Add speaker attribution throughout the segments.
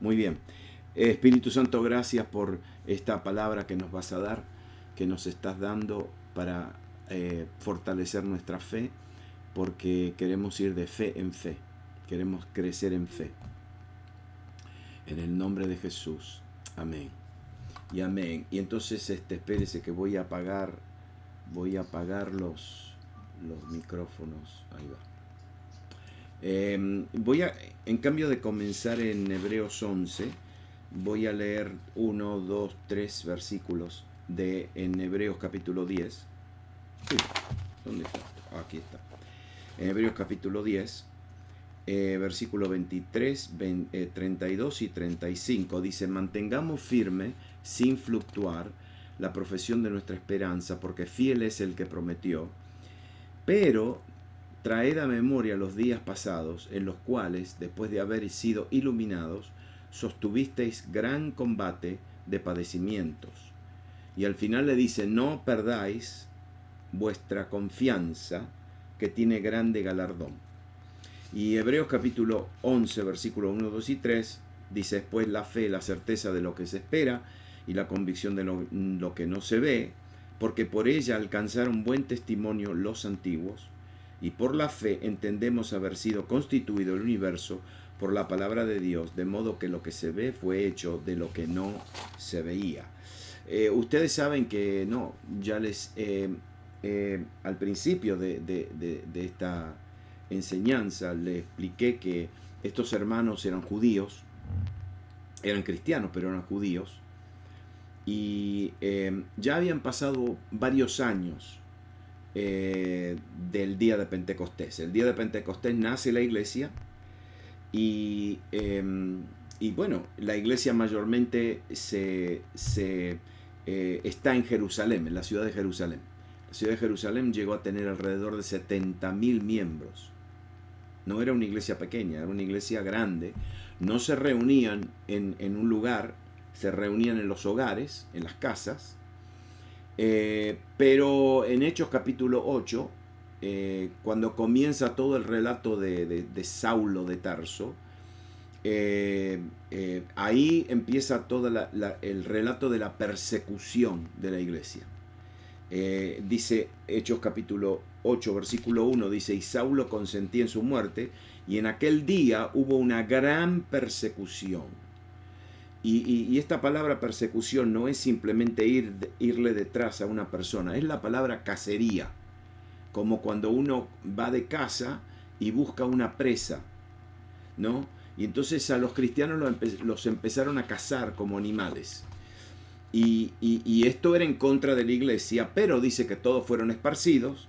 Speaker 1: Muy bien. Espíritu Santo, gracias por esta palabra que nos vas a dar, que nos estás dando para fortalecer nuestra fe, porque queremos ir de fe en fe, queremos crecer en fe. En el nombre de Jesús. Amén. Y amén. Y entonces espérese que voy a apagar los micrófonos. Ahí va. En cambio de comenzar en Hebreos 11, voy a leer 1, 2, 3 versículos en Hebreos capítulo 10. ¿Dónde está? Aquí está. En Hebreos capítulo 10, versículo 23, 32 y 35, dice: mantengamos firme, sin fluctuar, la profesión de nuestra esperanza, porque fiel es el que prometió. Pero traed a memoria los días pasados, en los cuales, después de haber sido iluminados, sostuvisteis gran combate de padecimientos. Y al final le dice: no perdáis vuestra confianza, que tiene grande galardón. Y Hebreos capítulo 11, versículos 1, 2 y 3, dice: después la fe, la certeza de lo que se espera, y la convicción de lo que no se ve, porque por ella alcanzaron buen testimonio los antiguos. Y por la fe entendemos haber sido constituido el universo por la palabra de Dios, de modo que lo que se ve fue hecho de lo que no se veía. Ustedes saben que no, ya les al principio de esta enseñanza le expliqué que estos hermanos eran judíos, eran cristianos, pero eran judíos, y ya habían pasado varios años del día de Pentecostés. El día de Pentecostés nace la iglesia y bueno, la iglesia mayormente está en Jerusalén, en la ciudad de Jerusalén. La ciudad de Jerusalén llegó a tener alrededor de 70.000 miembros. No era una iglesia pequeña, era una iglesia grande. No se reunían en un lugar, se reunían en los hogares, en las casas. Pero en Hechos capítulo 8, cuando comienza todo el relato de Saulo de Tarso, ahí empieza todo el relato de la persecución de la iglesia. Dice Hechos capítulo 8, versículo 1, dice: y Saulo consentía en su muerte, y en aquel día hubo una gran persecución. Y esta palabra persecución no es simplemente irle detrás a una persona, es la palabra cacería, como cuando uno va de caza y busca una presa, ¿no? Y entonces a los cristianos los empezaron a cazar como animales. Y esto era en contra de la iglesia, pero dice que todos fueron esparcidos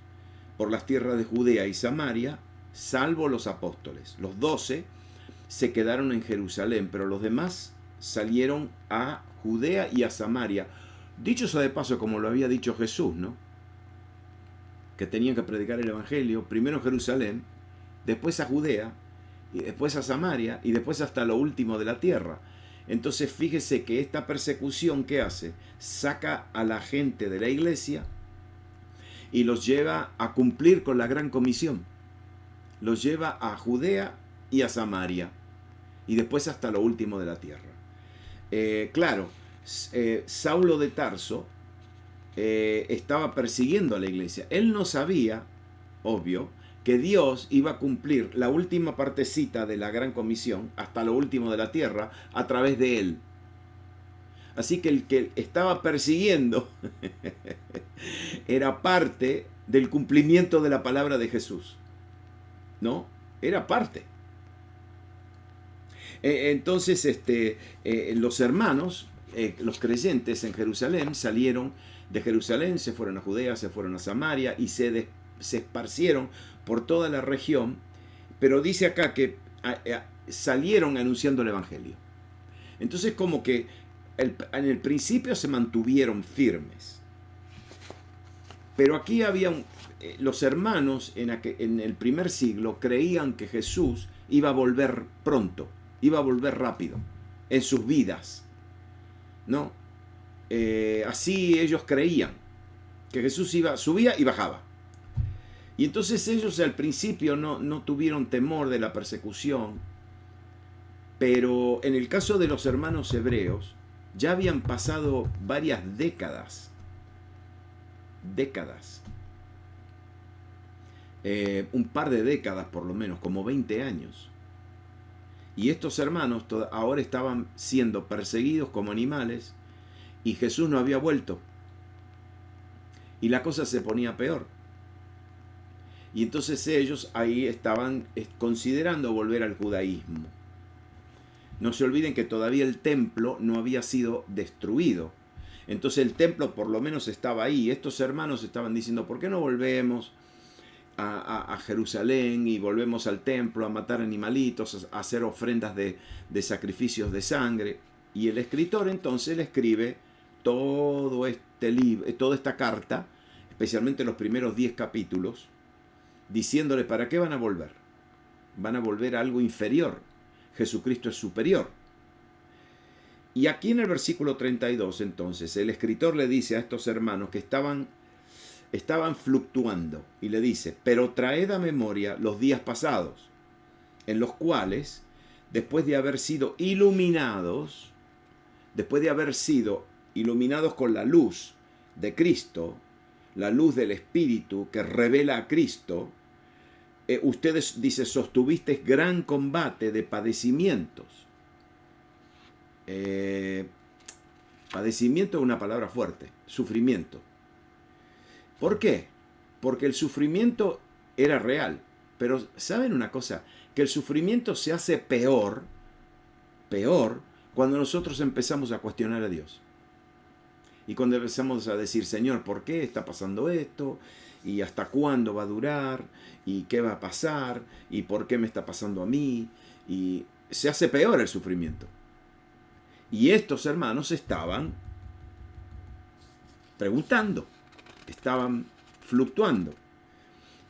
Speaker 1: por las tierras de Judea y Samaria, salvo los apóstoles. Los 12 se quedaron en Jerusalén, pero los demás salieron a Judea y a Samaria. Dicho sea de paso, como lo había dicho Jesús, ¿no? Que tenían que predicar el evangelio, primero en Jerusalén, después a Judea, y después a Samaria, y después hasta lo último de la tierra. Entonces fíjese que esta persecución que hace, saca a la gente de la iglesia y los lleva a cumplir con la gran comisión. Los lleva a Judea y a Samaria, y después hasta lo último de la tierra. Claro, Saulo de Tarso estaba persiguiendo a la iglesia. Él no sabía, obvio, que Dios iba a cumplir la última partecita de la gran comisión hasta lo último de la tierra a través de él. Así que el que estaba persiguiendo era parte del cumplimiento de la palabra de Jesús, ¿no? Era parte. Entonces los hermanos, los creyentes en Jerusalén, salieron de Jerusalén, se fueron a Judea, se fueron a Samaria y se esparcieron por toda la región, pero dice acá que salieron anunciando el evangelio. Entonces, como que en el principio se mantuvieron firmes, pero aquí había los hermanos en el primer siglo creían que Jesús iba a volver pronto, iba a volver rápido en sus vidas, ¿no? Así ellos creían que Jesús subía y bajaba. Y entonces ellos al principio no tuvieron temor de la persecución, Pero en el caso de los hermanos hebreos, ya habían pasado varias décadas. Un par de décadas por lo menos, como 20 años. Y estos hermanos ahora estaban siendo perseguidos como animales y Jesús no había vuelto. Y la cosa se ponía peor. Y entonces ellos ahí estaban considerando volver al judaísmo. No se olviden que todavía el templo no había sido destruido. Entonces el templo por lo menos estaba ahí. Estos hermanos estaban diciendo, ¿por qué no volvemos a Jerusalén y volvemos al templo a matar animalitos, a hacer ofrendas de sacrificios de sangre? Y el escritor entonces le escribe todo este libro, toda esta carta, especialmente los primeros 10 capítulos, diciéndole para qué van a volver. Van a volver a algo inferior. Jesucristo es superior. Y aquí en el versículo 32, entonces, el escritor le dice a estos hermanos que estaban fluctuando, y le dice, pero traed a memoria los días pasados, en los cuales, después de haber sido iluminados con la luz de Cristo, la luz del Espíritu que revela a Cristo, ustedes, dice, sostuvisteis gran combate de padecimientos. Padecimiento es una palabra fuerte, sufrimiento. ¿Por qué? Porque el sufrimiento era real. Pero ¿saben una cosa? Que el sufrimiento se hace peor cuando nosotros empezamos a cuestionar a Dios. Y cuando empezamos a decir, Señor, ¿por qué está pasando esto? ¿Y hasta cuándo va a durar? ¿Y qué va a pasar? ¿Y por qué me está pasando a mí? Y se hace peor el sufrimiento. Y estos hermanos estaban preguntando, estaban fluctuando.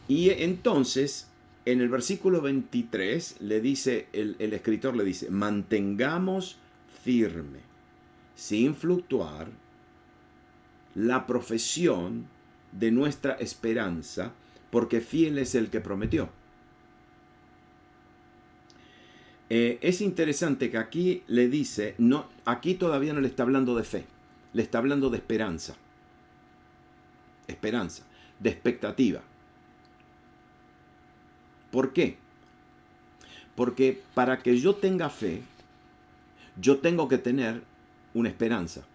Speaker 1: Y entonces, en el versículo 23, le dice, el escritor le dice, mantengamos firme, sin fluctuar, la profesión de nuestra esperanza, porque fiel es el que prometió. Es interesante que aquí le dice, no, aquí todavía no le está hablando de fe, le está hablando de esperanza. Esperanza, de expectativa. ¿Por qué? Porque para que yo tenga fe, yo tengo que tener una esperanza.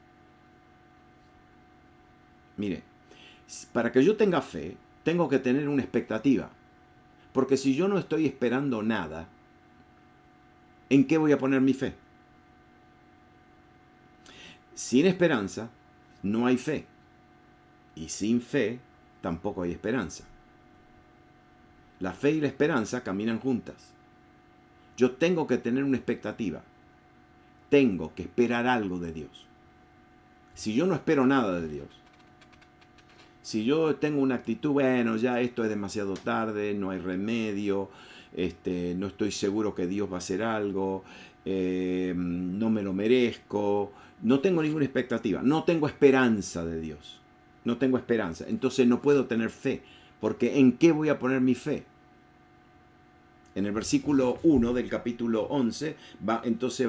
Speaker 1: Mire, para que yo tenga fe, tengo que tener una expectativa. Porque si yo no estoy esperando nada, ¿en qué voy a poner mi fe? Sin esperanza no hay fe. Y sin fe tampoco hay esperanza. La fe y la esperanza caminan juntas. Yo tengo que tener una expectativa. Tengo que esperar algo de Dios. Si yo no espero nada de Dios, si yo tengo una actitud, bueno, ya esto es demasiado tarde, no hay remedio, no estoy seguro que Dios va a hacer algo, no me lo merezco, no tengo ninguna expectativa, no tengo esperanza de Dios, no tengo esperanza, entonces no puedo tener fe, porque ¿en qué voy a poner mi fe? En el versículo 1 del capítulo 11, entonces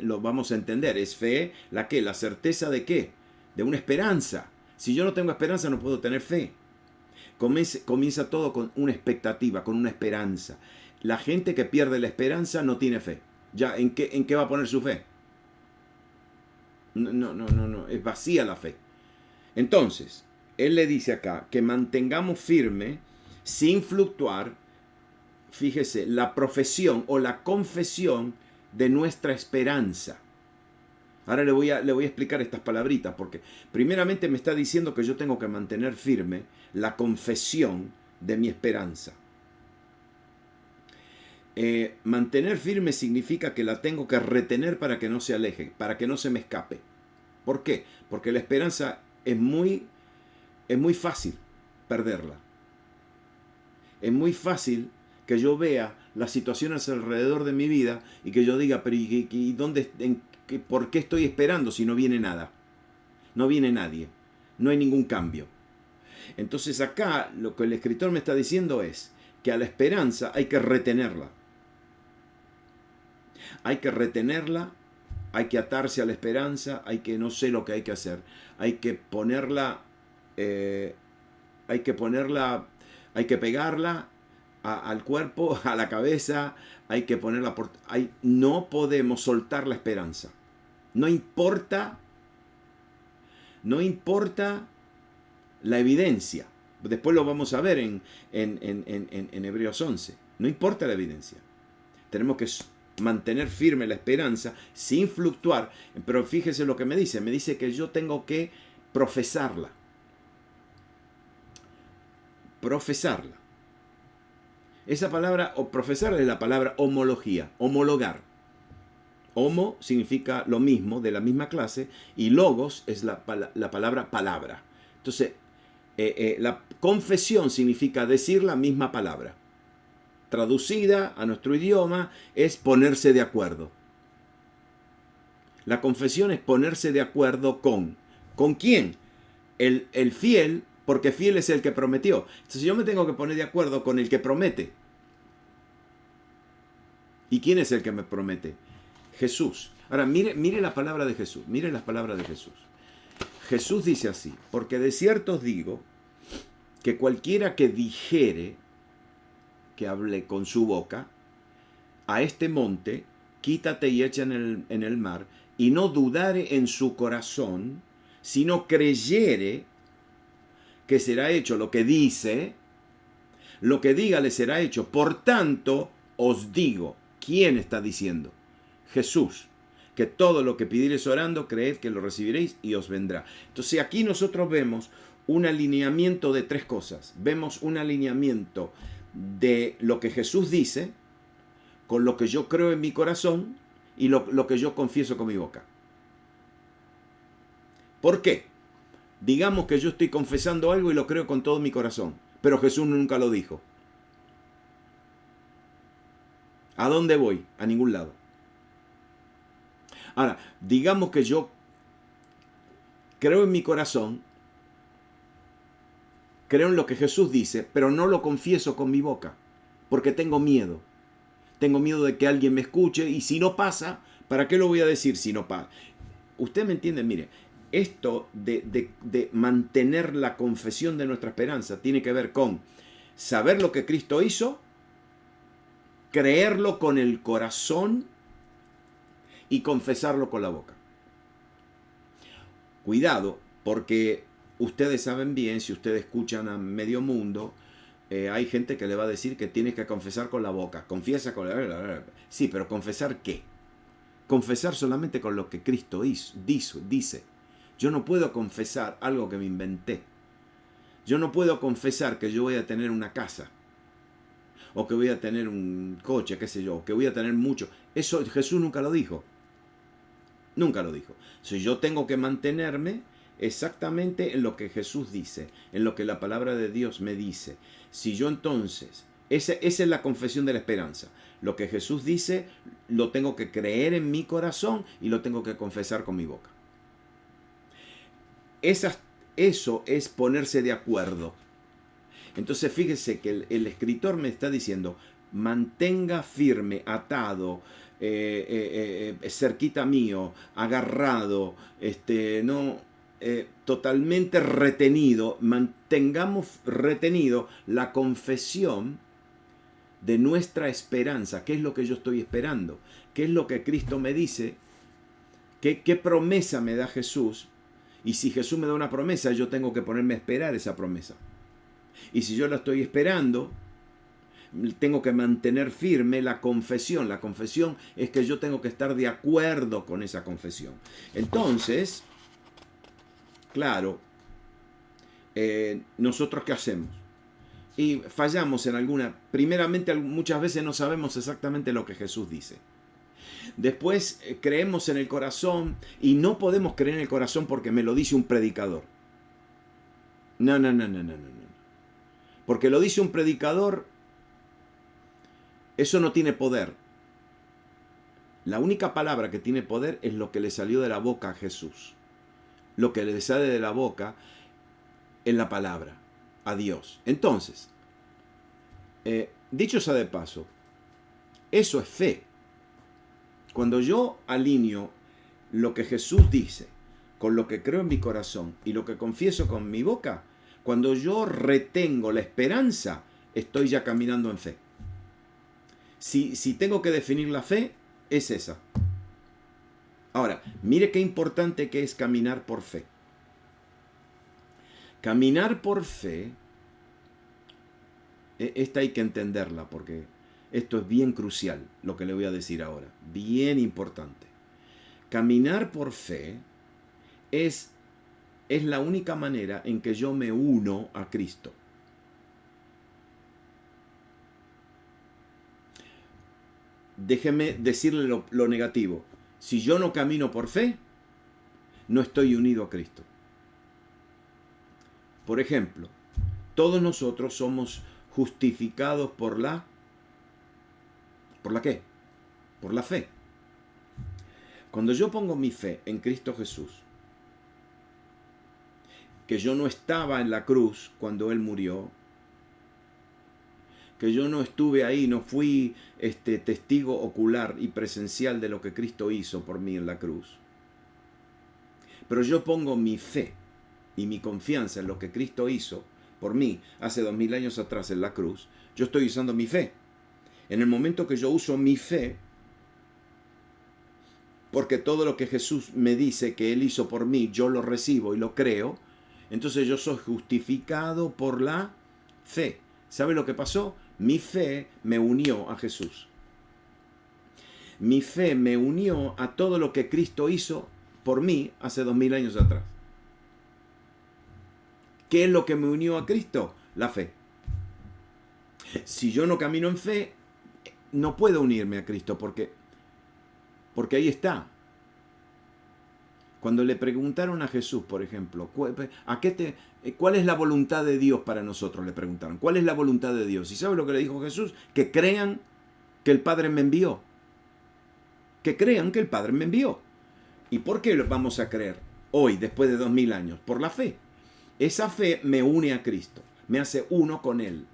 Speaker 1: lo vamos a entender, es fe, ¿la qué? La certeza de qué? De una esperanza. Si yo no tengo esperanza, no puedo tener fe. Comienza todo con una expectativa, con una esperanza. La gente que pierde la esperanza no tiene fe. Ya, ¿en qué va a poner su fe? No, es vacía la fe. Entonces, él le dice acá que mantengamos firme, sin fluctuar, fíjese, la profesión o la confesión de nuestra esperanza. Ahora le voy a explicar estas palabritas, porque primeramente me está diciendo que yo tengo que mantener firme la confesión de mi esperanza. Mantener firme significa que la tengo que retener para que no se aleje, para que no se me escape. ¿Por qué? Porque la esperanza es muy fácil perderla. Es muy fácil que yo vea las situaciones alrededor de mi vida y que yo diga, pero ¿y dónde, por qué estoy esperando si no viene nada? No viene nadie, no hay ningún cambio. Entonces acá lo que el escritor me está diciendo es que a la esperanza hay que retenerla. Hay que retenerla, hay que atarse a la esperanza, hay que, no sé lo que hay que hacer, hay que ponerla, hay que ponerla, hay que pegarla al cuerpo, a la cabeza, hay que ponerla por... no podemos soltar la esperanza. No importa la evidencia. Después lo vamos a ver en Hebreos 11. No importa la evidencia. Tenemos que mantener firme la esperanza sin fluctuar. Pero fíjese lo que me dice. Me dice que yo tengo que profesarla. Profesarla. Esa palabra, o profesar, es la palabra homología, homologar. Homo significa lo mismo, de la misma clase, y logos es la palabra palabra. Entonces, la confesión significa decir la misma palabra. Traducida a nuestro idioma es ponerse de acuerdo. La confesión es ponerse de acuerdo con. ¿Con quién? El fiel, porque fiel es el que prometió. Entonces yo me tengo que poner de acuerdo con el que promete. ¿Y quién es el que me promete? Jesús. Ahora, mire la palabra de Jesús. Mire las palabras de Jesús. Jesús dice así: porque de cierto os digo que cualquiera que dijere, que hable con su boca, a este monte, quítate y echa en el mar, y no dudare en su corazón, sino creyere que será hecho lo que dice, lo que diga le será hecho. Por tanto, os digo. ¿Quién está diciendo? Jesús. Que todo lo que pidiereis orando, creed que lo recibiréis y os vendrá. Entonces aquí nosotros vemos un alineamiento de tres cosas. Vemos un alineamiento de lo que Jesús dice, con lo que yo creo en mi corazón y lo que yo confieso con mi boca. ¿Por qué? Digamos que yo estoy confesando algo y lo creo con todo mi corazón, pero Jesús nunca lo dijo. ¿A dónde voy? A ningún lado. Ahora, digamos que yo creo en mi corazón, creo en lo que Jesús dice, pero no lo confieso con mi boca, porque tengo miedo. Tengo miedo de que alguien me escuche, y si no pasa, ¿para qué lo voy a decir si no pasa? ¿Usted me entiende? Mire, esto de mantener la confesión de nuestra esperanza tiene que ver con saber lo que Cristo hizo, creerlo con el corazón y confesarlo con la boca. Cuidado, porque ustedes saben bien, si ustedes escuchan a medio mundo, hay gente que le va a decir que tienes que confesar con la boca. Confiesa con la... Sí, pero ¿confesar qué? Confesar solamente con lo que Cristo dice. Yo no puedo confesar algo que me inventé. Yo no puedo confesar que yo voy a tener una casa, o que voy a tener un coche, qué sé yo, o que voy a tener mucho. Eso Jesús nunca lo dijo. Nunca lo dijo. Si yo tengo que mantenerme exactamente en lo que Jesús dice, en lo que la palabra de Dios me dice. Si yo entonces, esa es la confesión de la esperanza. Lo que Jesús dice, lo tengo que creer en mi corazón y lo tengo que confesar con mi boca. Eso es ponerse de acuerdo. Entonces fíjese que el escritor me está diciendo: mantenga firme, atado, cerquita mío, agarrado, totalmente retenido. Mantengamos retenido la confesión de nuestra esperanza. ¿Qué es lo que yo estoy esperando? ¿Qué es lo que Cristo me dice? ¿Qué promesa me da Jesús? Y si Jesús me da una promesa, yo tengo que ponerme a esperar esa promesa. Y si yo la estoy esperando, tengo que mantener firme la confesión. La confesión es que yo tengo que estar de acuerdo con esa confesión. Entonces, claro, ¿nosotros qué hacemos? Y fallamos en alguna. Primeramente, muchas veces no sabemos exactamente lo que Jesús dice. Después creemos en el corazón, y no podemos creer en el corazón porque me lo dice un predicador. No. Porque lo dice un predicador, eso no tiene poder. La única palabra que tiene poder es lo que le salió de la boca a Jesús. Lo que le sale de la boca en la palabra, a Dios. Entonces, dicho sea de paso, eso es fe. Cuando yo alineo lo que Jesús dice con lo que creo en mi corazón y lo que confieso con mi boca, cuando yo retengo la esperanza, estoy ya caminando en fe. Si tengo que definir la fe, es esa. Ahora, mire qué importante que es caminar por fe. Caminar por fe, esta hay que entenderla porque esto es bien crucial, lo que le voy a decir ahora, bien importante. Caminar por fe es la única manera en que yo me uno a Cristo. Déjeme decirle lo negativo. Si yo no camino por fe, no estoy unido a Cristo. Por ejemplo, todos nosotros somos justificados ¿por la qué? Por la fe. Cuando yo pongo mi fe en Cristo Jesús, que yo no estaba en la cruz cuando Él murió, que yo no estuve ahí, no fui testigo ocular y presencial de lo que Cristo hizo por mí en la cruz, pero yo pongo mi fe y mi confianza en lo que Cristo hizo por mí hace 2000 años atrás en la cruz, yo estoy usando mi fe. En el momento que yo uso mi fe, porque todo lo que Jesús me dice que Él hizo por mí, yo lo recibo y lo creo, entonces yo soy justificado por la fe. ¿Sabe lo que pasó? Mi fe me unió a Jesús. Mi fe me unió a todo lo que Cristo hizo por mí hace 2000 años atrás. ¿Qué es lo que me unió a Cristo? La fe. Si yo no camino en fe, no puedo unirme a Cristo porque ahí está. Cuando le preguntaron a Jesús, por ejemplo, ¿cuál es la voluntad de Dios para nosotros? Le preguntaron, ¿cuál es la voluntad de Dios? ¿Y sabe lo que le dijo Jesús? Que crean que el Padre me envió. Que crean que el Padre me envió. ¿Y por qué lo vamos a creer hoy, después de 2000 años? Por la fe. Esa fe me une a Cristo, me hace uno con Él.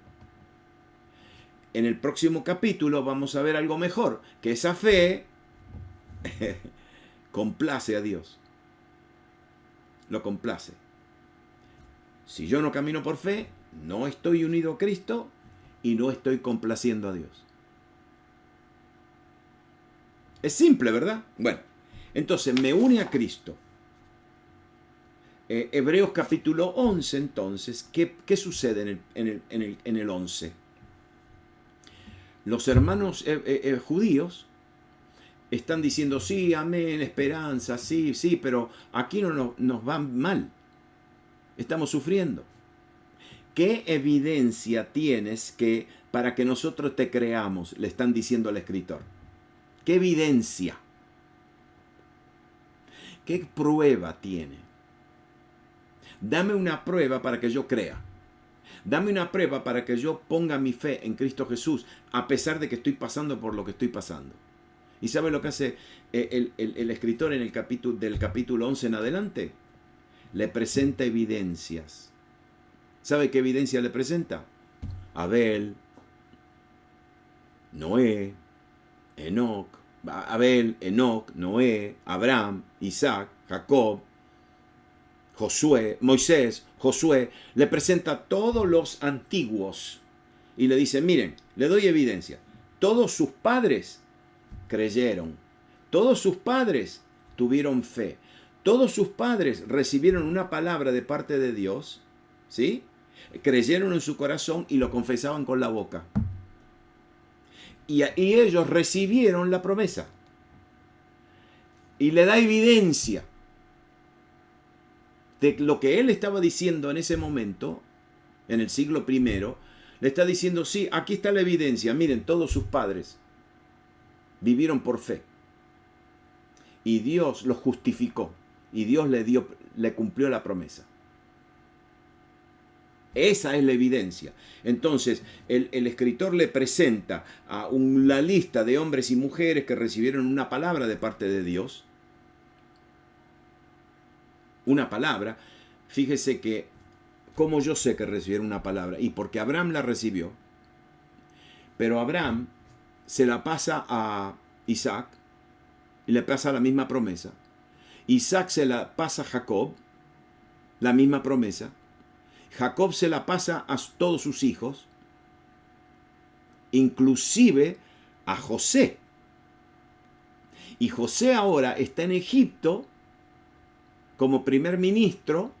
Speaker 1: En el próximo capítulo vamos a ver algo mejor, que esa fe complace a Dios. Lo complace. Si yo no camino por fe, no estoy unido a Cristo y no estoy complaciendo a Dios. Es simple, ¿verdad? Bueno, entonces me une a Cristo. Hebreos capítulo 11, entonces, ¿qué sucede en el 11? Los hermanos judíos están diciendo, sí, amén, esperanza, sí, pero aquí no nos va mal. Estamos sufriendo. ¿Qué evidencia tienes para que nosotros te creamos? Le están diciendo al escritor. ¿Qué evidencia? ¿Qué prueba tiene? Dame una prueba para que yo crea. Dame una prueba para que yo ponga mi fe en Cristo Jesús, a pesar de que estoy pasando por lo que estoy pasando. ¿Y sabe lo que hace el escritor en del capítulo 11 en adelante? Le presenta evidencias. ¿Sabe qué evidencia le presenta? Abel, Noé, Enoc, Noé, Abraham, Isaac, Jacob, Moisés, Josué. Le presenta a todos los antiguos y le dice, miren, le doy evidencia. Todos sus padres creyeron. Todos sus padres tuvieron fe. Todos sus padres recibieron una palabra de parte de Dios, ¿sí? Creyeron en su corazón y lo confesaban con la boca. Y ellos recibieron la promesa. Y le da evidencia de lo que él estaba diciendo en ese momento, en el siglo I, le está diciendo, sí, aquí está la evidencia. Miren, todos sus padres vivieron por fe. Y Dios los justificó. Y Dios le cumplió la promesa. Esa es la evidencia. Entonces, el escritor le presenta a la lista de hombres y mujeres que recibieron una palabra de parte de Dios. Una palabra. Fíjese que, ¿cómo yo sé que recibieron una palabra? Y porque Abraham la recibió. Pero Abraham se la pasa a Isaac. y le pasa la misma promesa. Isaac se la pasa a Jacob, la misma promesa. Jacob se la pasa a todos sus hijos, inclusive a José. Y José ahora está en Egipto como primer ministro.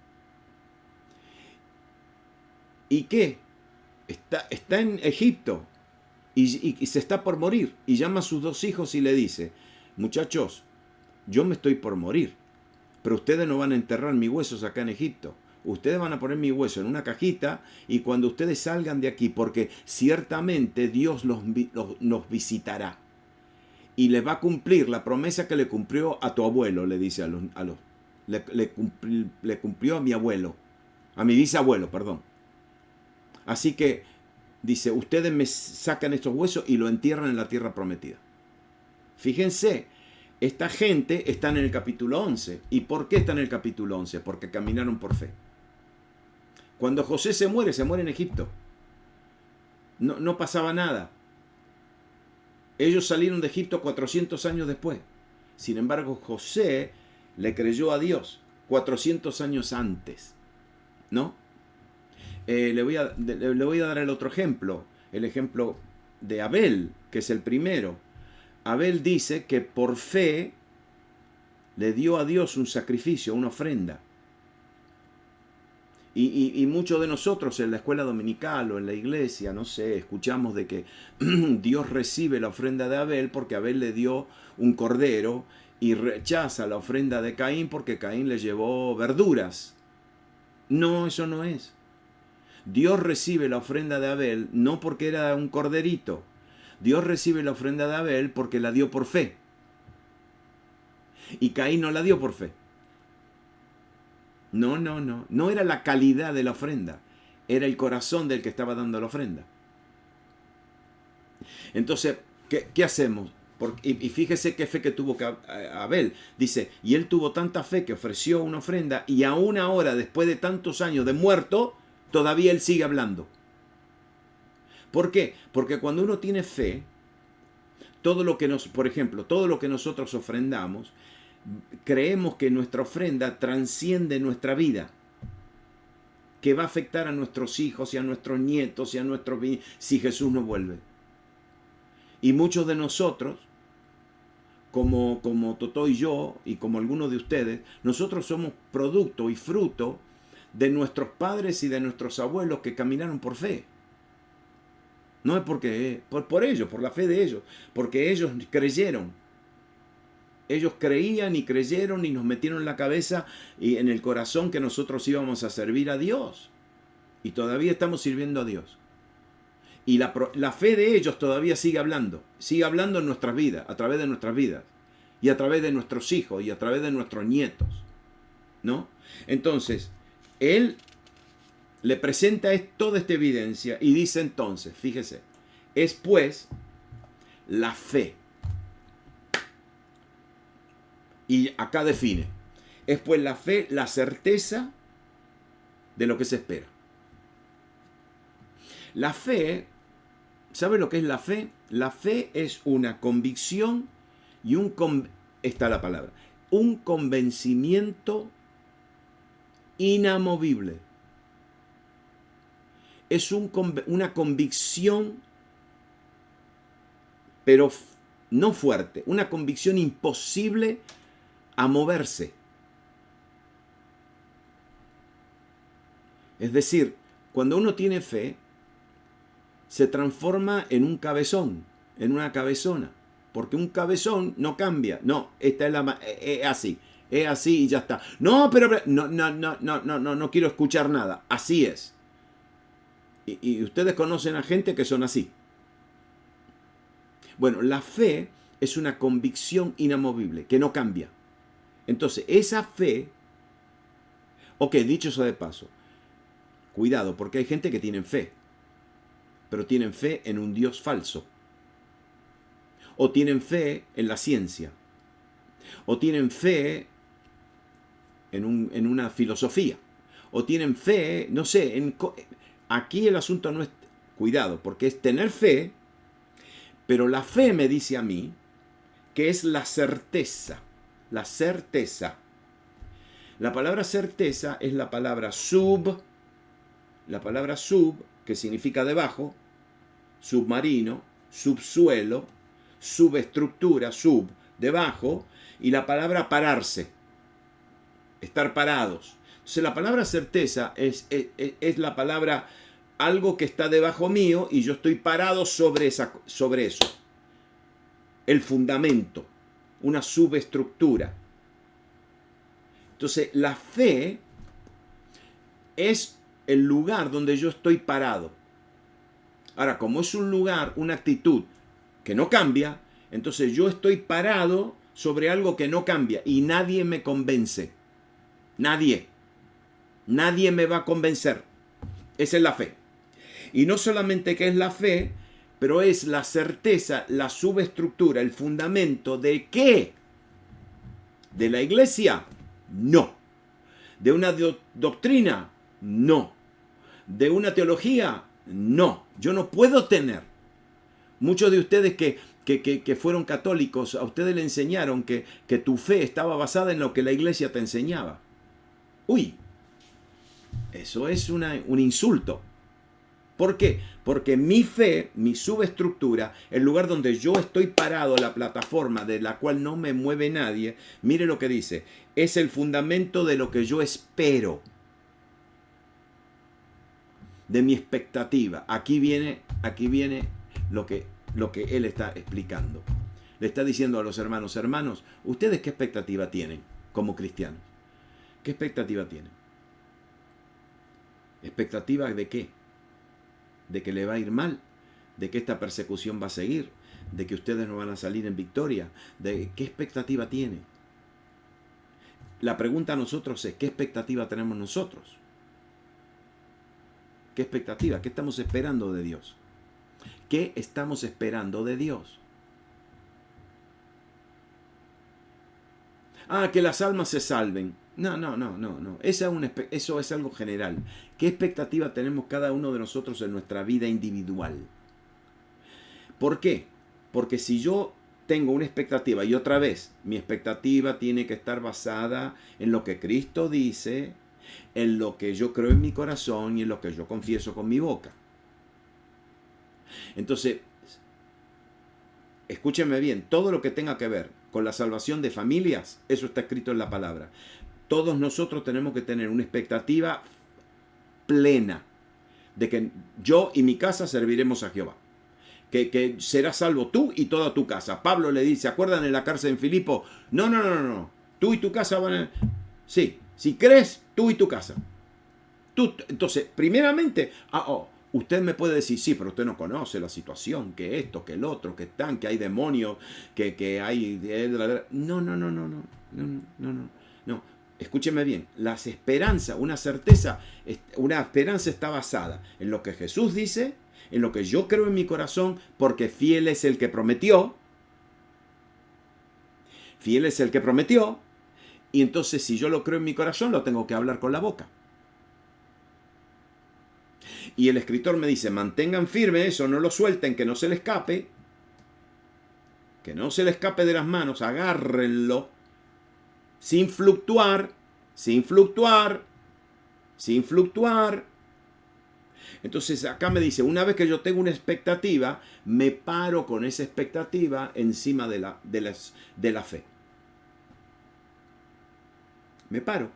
Speaker 1: ¿Y qué? Está en Egipto y se está por morir. Y llama a sus dos hijos y le dice, muchachos, yo me estoy por morir, pero ustedes no van a enterrar mis huesos acá en Egipto. Ustedes van a poner mi hueso en una cajita y cuando ustedes salgan de aquí, porque ciertamente Dios nos visitará y les va a cumplir la promesa que le cumplió a tu abuelo, le dice le cumplió a mi abuelo, a mi bisabuelo, perdón. Así que dice, ustedes me sacan estos huesos y lo entierran en la tierra prometida. Fíjense, esta gente está en el capítulo 11. ¿Y por qué está en el capítulo 11? Porque caminaron por fe. Cuando José se muere en Egipto. No pasaba nada. Ellos salieron de Egipto 400 años después. Sin embargo, José le creyó a Dios 400 años antes, ¿no? Le voy a dar el otro ejemplo, el ejemplo de Abel, que es el primero. Abel dice que por fe le dio a Dios un sacrificio, una ofrenda. Y muchos de nosotros en la escuela dominical o en la iglesia, no sé, escuchamos de que Dios recibe la ofrenda de Abel porque Abel le dio un cordero y rechaza la ofrenda de Caín porque Caín le llevó verduras. No, eso no es. Dios recibe la ofrenda de Abel no porque era un corderito. Dios recibe la ofrenda de Abel porque la dio por fe. Y Caín no la dio por fe. No era la calidad de la ofrenda, era el corazón del que estaba dando la ofrenda. Entonces, ¿qué hacemos? Y fíjese qué fe que tuvo Abel. Dice, y él tuvo tanta fe que ofreció una ofrenda y aún ahora, después de tantos años de muerto, todavía él sigue hablando. ¿Por qué? Porque cuando uno tiene fe, por ejemplo, todo lo que nosotros ofrendamos, creemos que nuestra ofrenda transciende nuestra vida, que va a afectar a nuestros hijos y a nuestros nietos y a nuestros si Jesús no vuelve. Y muchos de nosotros, como Totó y yo, y como algunos de ustedes, nosotros somos producto y fruto de nuestros padres y de nuestros abuelos que caminaron por fe. No es porque por ellos, por la fe de ellos, porque ellos creyeron. Ellos creían y creyeron y nos metieron en la cabeza y en el corazón que nosotros íbamos a servir a Dios. Y todavía estamos sirviendo a Dios. Y la fe de ellos todavía sigue hablando en nuestras vidas, a través de nuestras vidas. Y a través de nuestros hijos y a través de nuestros nietos. ¿No? Entonces, él le presenta toda esta evidencia y dice entonces, fíjese, es pues la fe. Y acá define, es pues la fe, la certeza de lo que se espera. La fe, ¿sabe lo que es la fe? La fe es una convicción y está la palabra, un convencimiento inamovible. Es una convicción, pero no fuerte, una convicción imposible a moverse. Es decir, cuando uno tiene fe, se transforma en un cabezón, en una cabezona, porque un cabezón no cambia. No, esta es así y ya está. No, pero no quiero escuchar nada. Así es. Y ustedes conocen a gente que son así. Bueno, la fe es una convicción inamovible, que no cambia. Entonces, esa fe, dicho eso de paso, cuidado, porque hay gente que tiene fe, pero tienen fe en un Dios falso, o tienen fe en la ciencia, o tienen fe en una filosofía, o tienen fe, no sé, aquí el asunto no es, cuidado, porque es tener fe, pero la fe me dice a mí que es la certeza. La certeza. La palabra certeza es la palabra sub, que significa debajo, submarino, subsuelo, subestructura, sub, debajo, y la palabra pararse, estar parados. Entonces la palabra certeza es la palabra algo que está debajo mío y yo estoy parado sobre eso. El fundamento, una subestructura. Entonces la fe es el lugar donde yo estoy parado. Ahora, como es un lugar, una actitud que no cambia, entonces yo estoy parado sobre algo que no cambia y nadie me convence. Nadie me va a convencer. Esa es la fe. Y no solamente que es la fe, pero es la certeza, la subestructura, el fundamento de ¿qué? ¿De la iglesia? No. ¿De una doctrina? No. ¿De una teología? No. Yo no puedo tener. Muchos de ustedes que fueron católicos, a ustedes le enseñaron que tu fe estaba basada en lo que la iglesia te enseñaba. Uy, eso es un insulto. ¿Por qué? Porque mi fe, mi subestructura, el lugar donde yo estoy parado, la plataforma de la cual no me mueve nadie, mire lo que dice, es el fundamento de lo que yo espero, de mi expectativa. Aquí viene lo que él está explicando. Le está diciendo a los hermanos, ¿ustedes qué expectativa tienen como cristianos? ¿Qué expectativa tienen? ¿Expectativa de qué? ¿De que le va a ir mal? ¿De que esta persecución va a seguir? ¿De que ustedes no van a salir en victoria? ¿De qué expectativa tienen? La pregunta a nosotros es, ¿qué expectativa tenemos nosotros? ¿Qué expectativa? ¿Qué estamos esperando de Dios? ¿Qué estamos esperando de Dios? Que las almas se salven. No. Eso es algo general. ¿Qué expectativa tenemos cada uno de nosotros en nuestra vida individual? ¿Por qué? Porque si yo tengo una expectativa, y otra vez, mi expectativa tiene que estar basada en lo que Cristo dice, en lo que yo creo en mi corazón y en lo que yo confieso con mi boca. Entonces, escúchenme bien, todo lo que tenga que ver con la salvación de familias, eso está escrito en la palabra. Todos nosotros tenemos que tener una expectativa plena de que yo y mi casa serviremos a Jehová. Que serás salvo tú y toda tu casa. Pablo le dice, ¿acuerdan en la cárcel en Filipo? No. Tú y tu casa van a... Sí, si crees, tú y tu casa. Entonces, primeramente, usted me puede decir, sí, pero usted no conoce la situación, que esto, que el otro, que están, que hay demonios, que hay... No. Escúcheme bien, las esperanzas, una esperanza está basada en lo que Jesús dice, en lo que yo creo en mi corazón, porque fiel es el que prometió. Fiel es el que prometió. Y entonces si yo lo creo en mi corazón, lo tengo que hablar con la boca. Y el escritor me dice, mantengan firme eso, no lo suelten, que no se le escape. Que no se le escape de las manos, agárrenlo. Sin fluctuar. Entonces acá me dice, una vez que yo tengo una expectativa, me paro con esa expectativa encima de la fe. Me paro.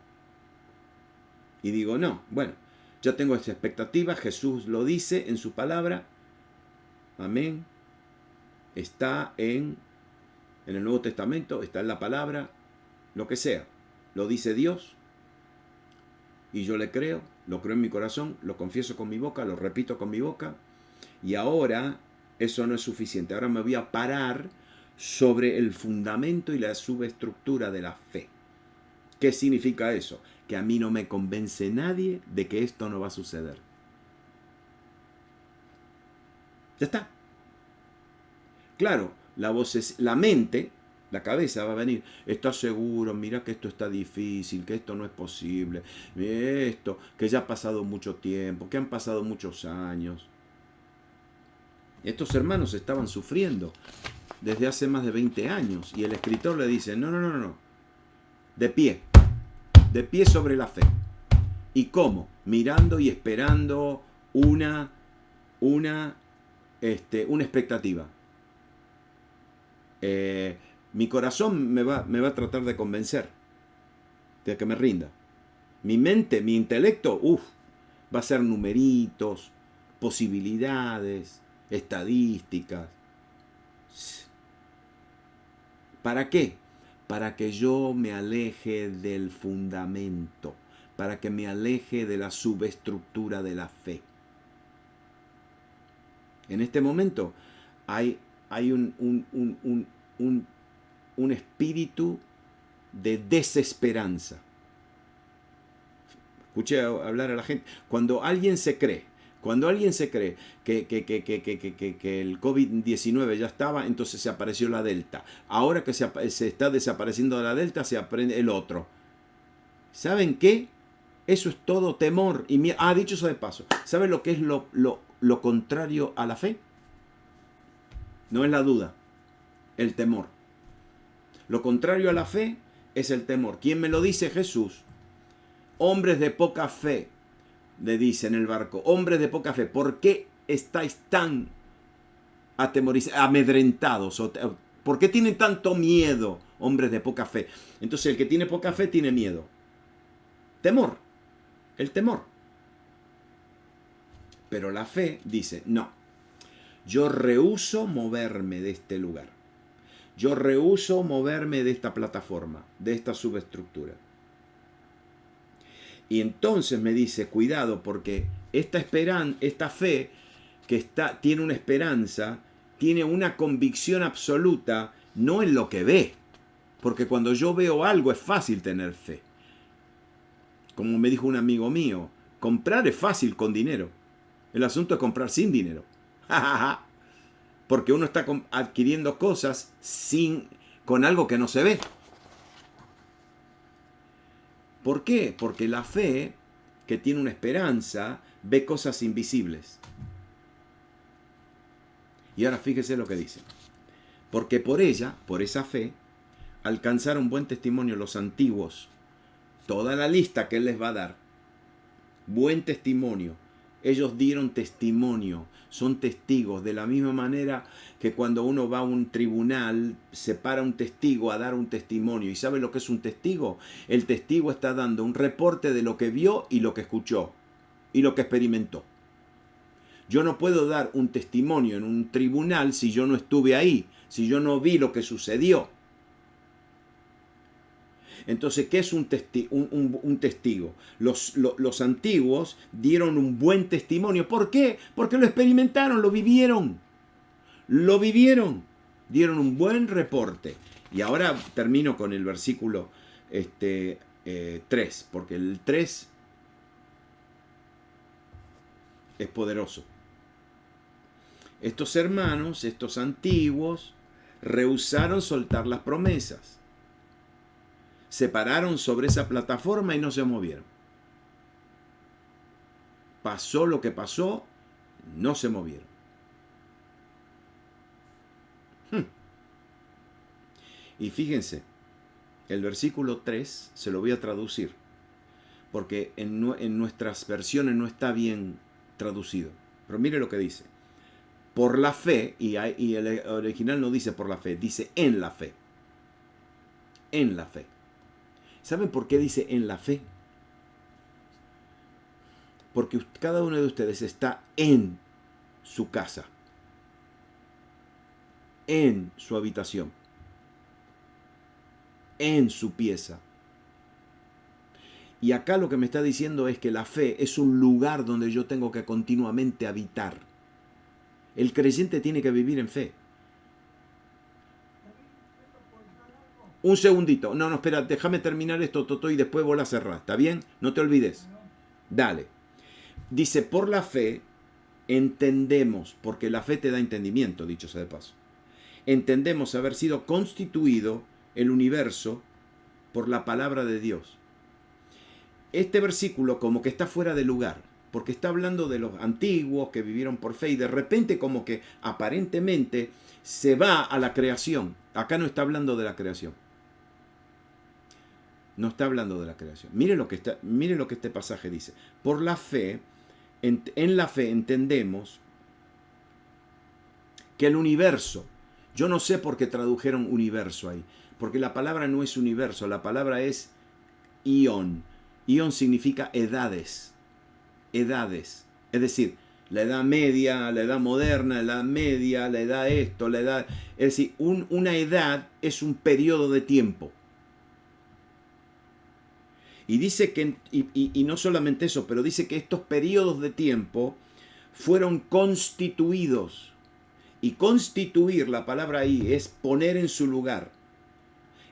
Speaker 1: Y digo, no, bueno, yo tengo esta expectativa, Jesús lo dice en su palabra. Amén. Está en el Nuevo Testamento, está en la palabra, lo que sea. Lo dice Dios. Y yo le creo, lo creo en mi corazón, lo confieso con mi boca, lo repito con mi boca. Y ahora eso no es suficiente. Ahora me voy a parar sobre el fundamento y la subestructura de la fe. ¿Qué significa eso? Que a mí no me convence nadie de que esto no va a suceder. Ya está. Claro, la voz es la mente. La cabeza va a venir, ¿estás seguro? Mira que esto está difícil, que esto no es posible, esto, que ya ha pasado mucho tiempo, que han pasado muchos años. Estos hermanos estaban sufriendo. desde hace más de 20 años. Y el escritor le dice, no, de pie sobre la fe. ¿Y cómo? Mirando y esperando una expectativa. Mi corazón me va a tratar de convencer de que me rinda. Mi mente, mi intelecto, va a ser numeritos, posibilidades, estadísticas. ¿Para qué? Para que yo me aleje del fundamento, para que me aleje de la subestructura de la fe. En este momento hay un espíritu de desesperanza. Escuché hablar a la gente. Cuando alguien se cree que el COVID-19 ya estaba, entonces se apareció la Delta. Ahora que se está desapareciendo la Delta, se aprende el otro. ¿Saben qué? Eso es todo temor y miedo. Dicho eso de paso, ¿saben lo que es lo contrario a la fe? No es la duda, el temor. Lo contrario a la fe es el temor. ¿Quién me lo dice? Jesús. Hombres de poca fe, le dice en el barco. Hombres de poca fe, ¿por qué estáis tan amedrentados? ¿Por qué tienen tanto miedo, hombres de poca fe? Entonces el que tiene poca fe tiene miedo. Temor. El temor. Pero la fe dice, no. Yo rehúso moverme de este lugar. Yo rehúso moverme de esta plataforma, de esta subestructura. Y entonces me dice, cuidado, porque esta fe que tiene una esperanza, tiene una convicción absoluta, no en lo que ve. Porque cuando yo veo algo es fácil tener fe. Como me dijo un amigo mío, comprar es fácil con dinero. El asunto es comprar sin dinero. Porque uno está adquiriendo cosas con algo que no se ve. ¿Por qué? Porque la fe, que tiene una esperanza, ve cosas invisibles. Y ahora fíjese lo que dice. Porque por esa fe, alcanzaron buen testimonio los antiguos. Toda la lista que él les va a dar. Buen testimonio. Ellos dieron testimonio, son testigos, de la misma manera que cuando uno va a un tribunal, se para un testigo a dar un testimonio. ¿Y sabe lo que es un testigo? El testigo está dando un reporte de lo que vio y lo que escuchó y lo que experimentó. Yo no puedo dar un testimonio en un tribunal si yo no estuve ahí, si yo no vi lo que sucedió. Entonces, ¿qué es un testigo? Los antiguos dieron un buen testimonio. ¿Por qué? Porque lo experimentaron, lo vivieron. Lo vivieron. Dieron un buen reporte. Y ahora termino con el versículo 3, porque el 3 es poderoso. Estos hermanos, estos antiguos, rehusaron soltar las promesas. Se pararon sobre esa plataforma y no se movieron. Pasó lo que pasó, no se movieron. Y fíjense, el versículo 3 se lo voy a traducir, porque en nuestras versiones no está bien traducido. Pero mire lo que dice. Por la fe, y el original no dice por la fe, dice en la fe. En la fe. ¿Saben por qué dice en la fe? Porque cada uno de ustedes está en su casa, en su habitación, en su pieza. Y acá lo que me está diciendo es que la fe es un lugar donde yo tengo que continuamente habitar. El creyente tiene que vivir en fe. Un segundito. No, espera, déjame terminar esto, Toto, y después vos la cerrás. ¿Está bien? No te olvides. Dale. Dice, por la fe entendemos, porque la fe te da entendimiento, dicho sea de paso. Entendemos haber sido constituido el universo por la palabra de Dios. Este versículo como que está fuera de lugar. porque está hablando de los antiguos que vivieron por fe y de repente como que aparentemente se va a la creación. Acá no está hablando de la creación. No está hablando de la creación. Mire lo que este pasaje dice. Por la fe, en la fe entendemos que el universo, yo no sé por qué tradujeron universo ahí, porque la palabra no es universo, la palabra es ion. Ion significa edades. Edades. Es decir, la edad media, la edad moderna, la edad media, la edad esto, la edad... Es decir, una edad es un periodo de tiempo. Y dice que, y no solamente eso, pero dice que estos periodos de tiempo fueron constituidos. Y constituir, la palabra ahí, es poner en su lugar,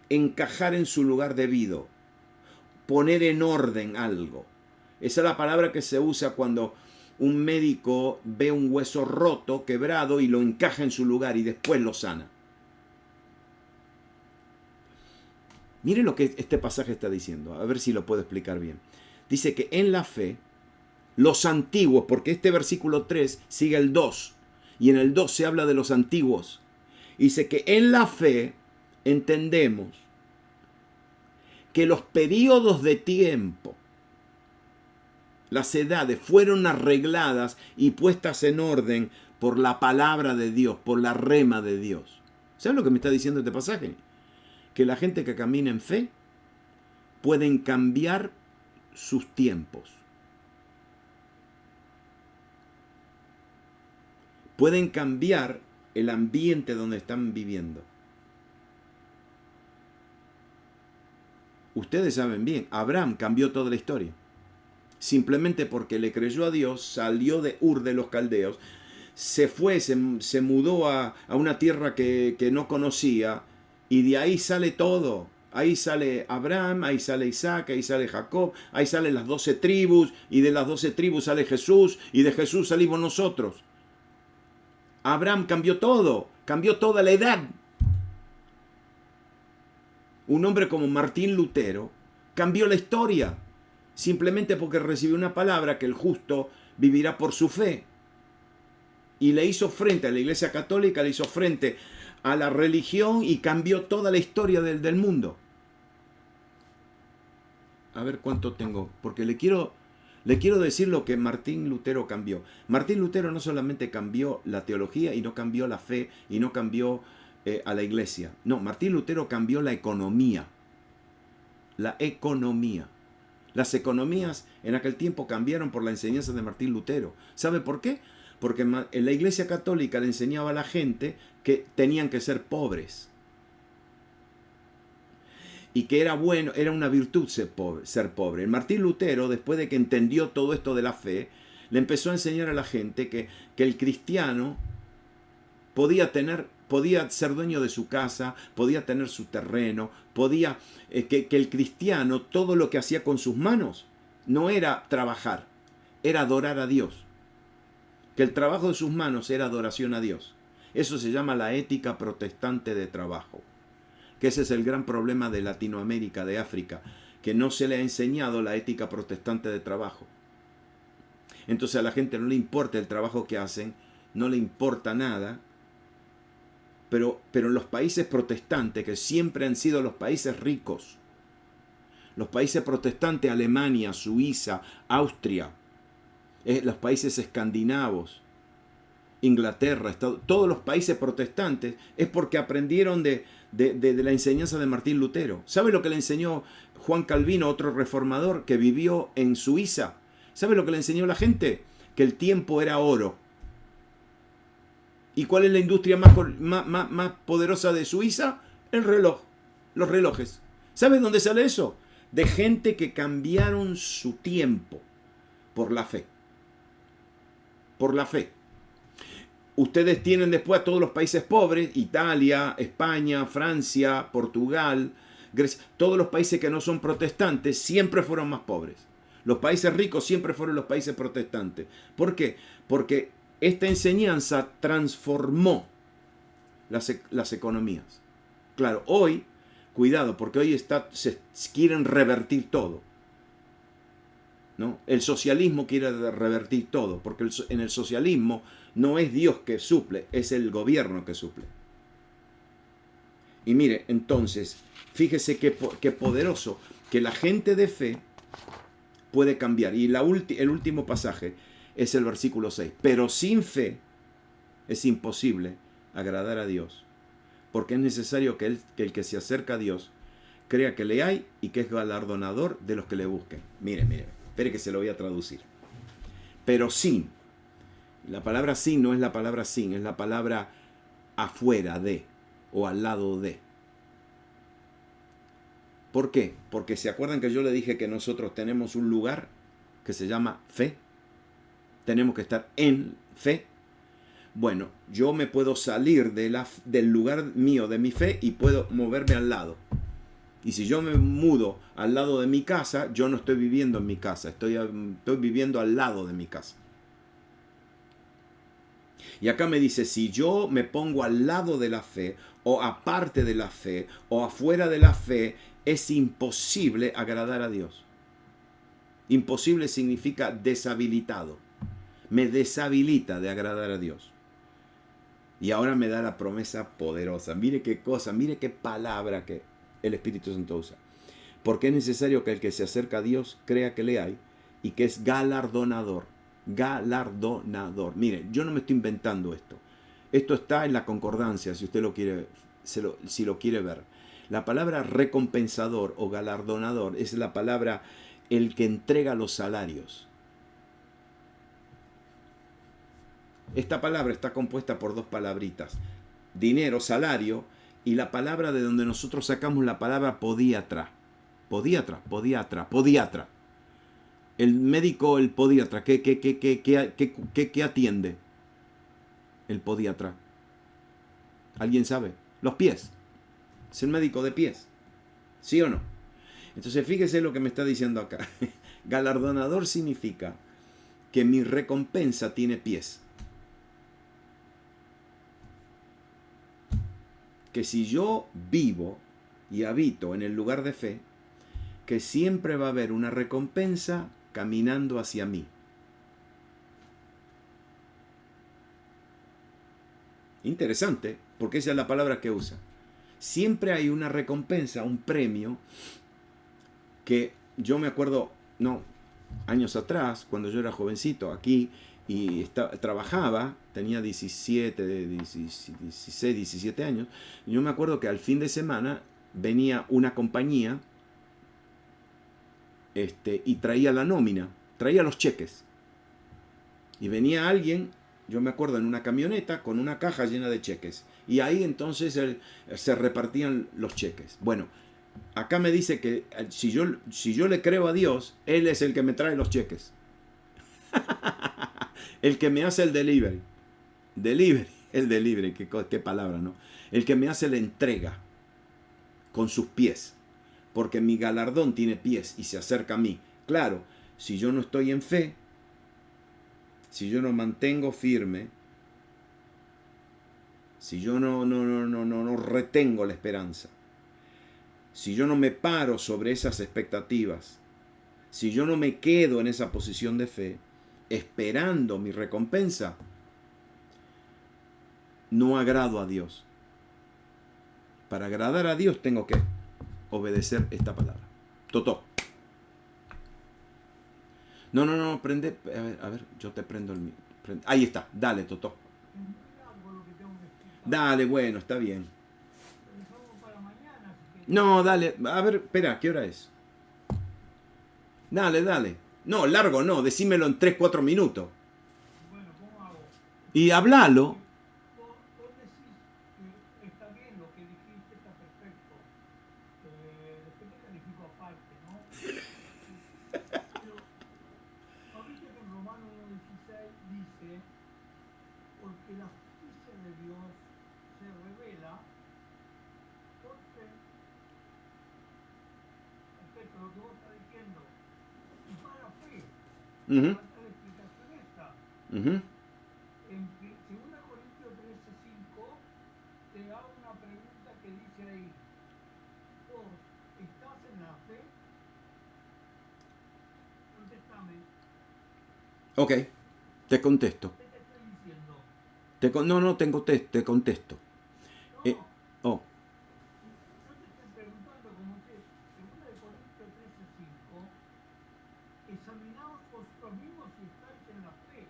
Speaker 1: encajar en su lugar debido, poner en orden algo. Esa es la palabra que se usa cuando un médico ve un hueso roto, quebrado, y lo encaja en su lugar y después lo sana. Mire lo que este pasaje está diciendo, a ver si lo puedo explicar bien. Dice que en la fe, los antiguos, porque este versículo 3 sigue el 2, y en el 2 se habla de los antiguos. Dice que en la fe entendemos que los periodos de tiempo, las edades, fueron arregladas y puestas en orden por la palabra de Dios, por la rema de Dios. ¿Sabes lo que me está diciendo este pasaje? Que la gente que camina en fe pueden cambiar sus tiempos. Pueden cambiar el ambiente donde están viviendo. Ustedes saben bien, Abraham cambió toda la historia. Simplemente porque le creyó a Dios, salió de Ur de los Caldeos, se fue, se mudó a una tierra que no conocía, y de ahí sale todo. Ahí sale Abraham, ahí sale Isaac, ahí sale Jacob, ahí salen las 12 tribus, y de las 12 tribus sale Jesús, y de Jesús salimos nosotros. Abraham cambió todo, cambió toda la edad. Un hombre como Martín Lutero cambió la historia, simplemente porque recibió una palabra que el justo vivirá por su fe. Y le hizo frente a la Iglesia Católica, le hizo frente a la religión y cambió toda la historia del mundo. A ver cuánto tengo, porque le quiero decir lo que Martín Lutero cambió. Martín Lutero no solamente cambió la teología y no cambió la fe y no cambió a la iglesia. No, Martín Lutero cambió la economía. La economía. Las economías en aquel tiempo cambiaron por la enseñanza de Martín Lutero. ¿Sabe por qué? Porque en la Iglesia Católica le enseñaba a la gente que tenían que ser pobres. Y que era bueno, era una virtud ser pobre. El Martín Lutero, después de que entendió todo esto de la fe, le empezó a enseñar a la gente que el cristiano podía ser dueño de su casa, podía tener su terreno, que el cristiano todo lo que hacía con sus manos no era trabajar, era adorar a Dios. Que el trabajo de sus manos era adoración a Dios. Eso se llama la ética protestante de trabajo. Que ese es el gran problema de Latinoamérica, de África, que no se le ha enseñado la ética protestante de trabajo. Entonces a la gente no le importa el trabajo que hacen, no le importa nada, pero los países protestantes, que siempre han sido los países ricos, los países protestantes, Alemania, Suiza, Austria, los países escandinavos, Inglaterra, todos los países protestantes, es porque aprendieron de la enseñanza de Martín Lutero. ¿Sabe lo que le enseñó Juan Calvino, otro reformador que vivió en Suiza? ¿Sabe lo que le enseñó a la gente? Que el tiempo era oro. ¿Y cuál es la industria más poderosa de Suiza? El reloj, los relojes. ¿Sabe dónde sale eso? De gente que cambiaron su tiempo por la fe. Por la fe. Ustedes tienen después a todos los países pobres, Italia, España, Francia, Portugal, Grecia, todos los países que no son protestantes siempre fueron más pobres. Los países ricos siempre fueron los países protestantes. ¿Por qué? Porque esta enseñanza transformó las economías. Claro, hoy, cuidado, porque hoy se quieren revertir todo. ¿no? El socialismo quiere revertir todo, porque en el socialismo no es Dios que suple, es el gobierno que suple. Y mire, entonces, fíjese qué poderoso que la gente de fe puede cambiar. Y el último pasaje es el versículo 6. Pero sin fe es imposible agradar a Dios, porque es necesario que el que se acerca a Dios crea que le hay y que es galardonador de los que le busquen. Mire, espere que se lo voy a traducir. Pero sin, la palabra sin no es la palabra sin, es la palabra afuera de o al lado de. ¿Por qué? Porque se acuerdan que yo le dije que nosotros tenemos un lugar que se llama fe. Tenemos que estar en fe. Bueno, yo me puedo salir del lugar mío, de mi fe, y puedo moverme al lado. Y si yo me mudo al lado de mi casa, yo no estoy viviendo en mi casa, estoy viviendo al lado de mi casa. Y acá me dice, si yo me pongo al lado de la fe, o aparte de la fe, o afuera de la fe, es imposible agradar a Dios. Imposible significa deshabilitado. Me deshabilita de agradar a Dios. Y ahora me da la promesa poderosa. Mire qué cosa, mire qué palabra que el Espíritu Santo usa. Porque es necesario que el que se acerca a Dios crea que le hay y que es galardonador. Galardonador. Mire, yo no me estoy inventando esto. Esto está en la concordancia, si usted lo quiere, si lo quiere ver. La palabra recompensador o galardonador es la palabra el que entrega los salarios. Esta palabra está compuesta por dos palabritas, dinero, salario, y la palabra de donde nosotros sacamos la palabra podiatra. Podiatra. El médico, el podiatra, ¿qué atiende el podiatra? ¿Alguien sabe? Los pies. Es el médico de pies. ¿Sí o no? Entonces fíjese lo que me está diciendo acá. Galardonador significa que mi recompensa tiene pies. Que si yo vivo y habito en el lugar de fe, que siempre va a haber una recompensa caminando hacia mí. Interesante, porque esa es la palabra que usa. Siempre hay una recompensa, un premio, que yo me acuerdo, años atrás, cuando yo era jovencito aquí y trabajaba, tenía 16, 17 años, y yo me acuerdo que al fin de semana venía una compañía y traía la nómina, traía los cheques. Y venía alguien, yo me acuerdo, en una camioneta con una caja llena de cheques. Y ahí entonces se repartían los cheques. Bueno, acá me dice que si yo le creo a Dios, Él es el que me trae los cheques. El que me hace el delivery. El delivery, qué palabra, ¿no? El que me hace la entrega con sus pies. Porque mi galardón tiene pies y se acerca a mí. Claro, si yo no estoy en fe, si yo no mantengo firme, si yo no retengo la esperanza, si yo no me paro sobre esas expectativas, si yo no me quedo en esa posición de fe, esperando mi recompensa, no agrado a Dios. Para agradar a Dios tengo que obedecer esta palabra. Totó. No, prende. A ver, yo te prendo el mío. Ahí está, dale, Totó. Dale, bueno, está bien. No, dale, a ver, espera, ¿qué hora es? Dale. No, largo no, decímelo en 3-4 minutos. Y hablalo. Uh-huh. Uh-huh.
Speaker 2: En 2 Corintios 13:5 te hago una pregunta que dice ahí, ¿vos estás en la fe? Contesta contéstame.
Speaker 1: Ok, te contesto.
Speaker 2: ¿Qué te estoy diciendo?
Speaker 1: No, te contesto.
Speaker 2: No,
Speaker 1: Oh,
Speaker 2: yo te estoy preguntando como que, según de Corintios 13:5, examinaos vosotros mismos si estáis en la fe.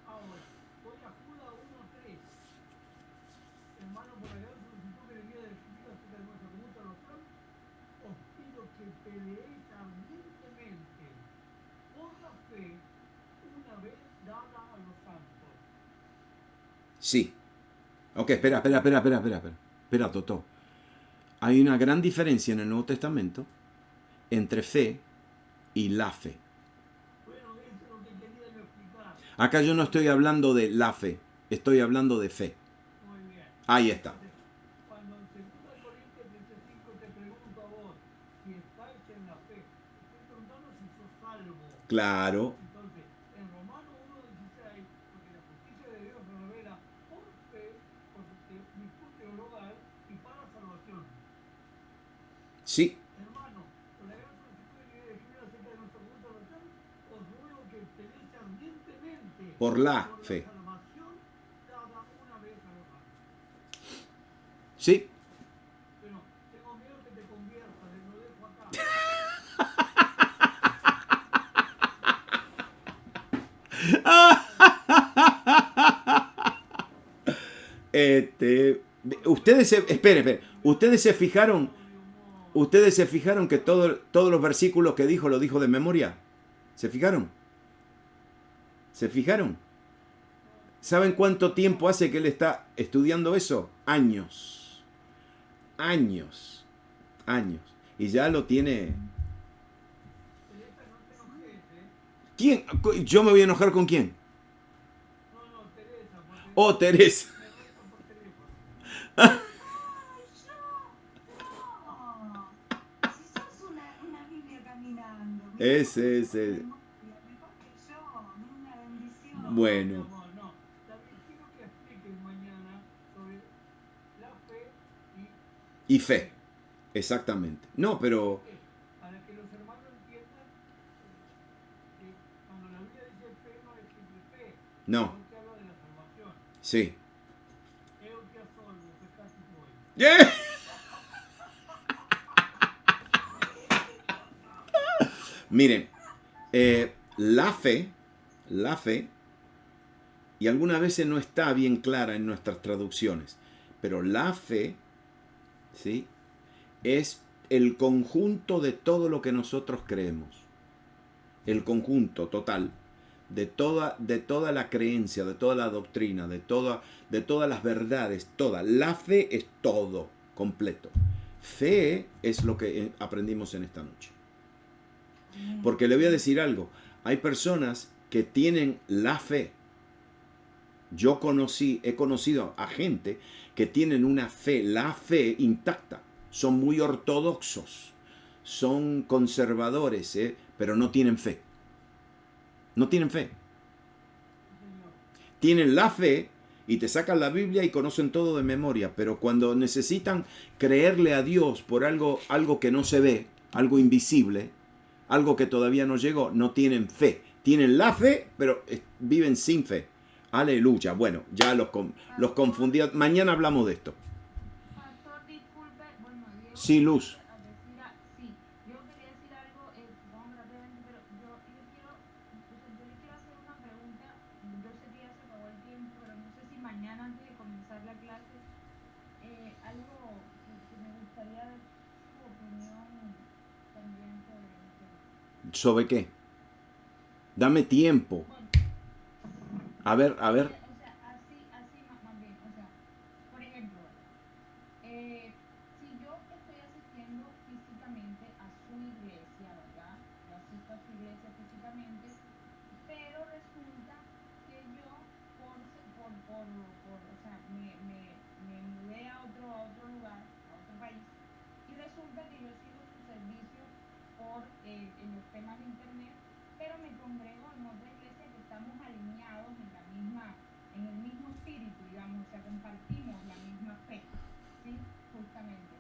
Speaker 2: Ahora, voy a Judas 1:3. Hermano, por la gran solicitud que le queda del Espíritu acerca de nuestra pregunta de oración, os pido que peleéis ardientemente por la fe una vez dada a los santos.
Speaker 1: sí. Ok, espera. Espera, Totó. Hay una gran diferencia en el Nuevo Testamento entre fe y la fe.
Speaker 2: Bueno, eso es lo que quería yo explicar.
Speaker 1: Acá yo no estoy hablando de la fe, estoy hablando de fe.
Speaker 2: Muy bien.
Speaker 1: Ahí está.
Speaker 2: Entonces, cuando en 2 Corintios 13:5 te pregunto a vos si estáis en la fe, estoy preguntando si sos salvo.
Speaker 1: Claro.
Speaker 2: Entonces, en Romanos 1:16, porque la justicia de Dios se revela por fe, por virtud teologal y para salvación.
Speaker 1: Sí.
Speaker 2: Hermano, con la gran solicitud que le escribir acerca de nuestra pregunta de oración, os ruego que peleéis ardientemente
Speaker 1: Por la
Speaker 2: por la
Speaker 1: fe.
Speaker 2: salvación dada una vez a los santos.
Speaker 1: Sí.
Speaker 2: Bueno, tengo miedo que te conviertas, lo dejo acá.
Speaker 1: Esperen. Ustedes se fijaron que todos los versículos que dijo lo dijo de memoria. ¿Se fijaron? ¿Se fijaron? ¿Saben cuánto tiempo hace que él está estudiando eso? Años. Y ya lo tiene.
Speaker 2: Teresa, no te enojes, ¿eh?
Speaker 1: ¿Quién? ¿Yo me voy a enojar con quién?
Speaker 2: No, Teresa, porque
Speaker 1: Oh, Teresa.
Speaker 2: me reza por teléfono.
Speaker 3: ¡Ay, yo! No. Si sos una Biblia caminando.
Speaker 1: Ese.
Speaker 3: Mejor que yo. Una bendición.
Speaker 2: No,
Speaker 1: Bueno.
Speaker 2: mi amor, no. David, quiero que expliques mañana sobre la fe
Speaker 1: Y fe. Exactamente. No, pero.
Speaker 2: ¿Por qué? Para que los hermanos entiendan que cuando la Biblia dice fe no es simple fe,
Speaker 1: No.
Speaker 2: sino que habla de la salvación.
Speaker 1: Sí.
Speaker 2: Eu te asolvo, pecati tuoi.
Speaker 1: ¡Yeah! Miren, la fe, y algunas veces no está bien clara en nuestras traducciones, pero la fe, ¿sí?, es el conjunto de todo lo que nosotros creemos. El conjunto total de toda la creencia, de toda la doctrina, de todas las verdades, toda. La fe es todo, completo. Fe es lo que aprendimos en esta noche. Porque le voy a decir algo, hay personas que tienen la fe. He conocido a gente que tienen una fe, la fe intacta. Son muy ortodoxos, son conservadores, pero no tienen fe. No tienen fe. Tienen la fe y te sacan la Biblia y conocen todo de memoria, pero cuando necesitan creerle a Dios por algo que no se ve, algo invisible, algo que todavía no llegó, no tienen fe. Tienen la fe, pero viven sin fe. Aleluya. Bueno, ya los confundí. Mañana hablamos de esto.
Speaker 3: Pastor, disculpe. Bueno, Diego.
Speaker 1: Sí, Luz.
Speaker 3: Sí, yo quería decir algo, supongo rápidamente, pero yo le quiero hacer una pregunta. Yo sé que ya se acabó el tiempo, pero no sé si mañana antes de comenzar la clase, algo que me gustaría su opinión también sobre el tema.
Speaker 1: ¿Sobre qué? Dame tiempo.
Speaker 3: Bueno,
Speaker 1: A ver.
Speaker 3: o sea, así más bien, o sea, por ejemplo, si yo estoy asistiendo físicamente a su iglesia, ¿verdad? Yo asisto a su iglesia físicamente, pero resulta que yo o sea, me mudé a otro lugar, a otro país, y resulta que yo sigo su servicio en los temas de internet, pero me congrego en otra iglesia que estamos alineados en el mismo espíritu, digamos, o sea, compartimos la misma fe, ¿sí? Justamente.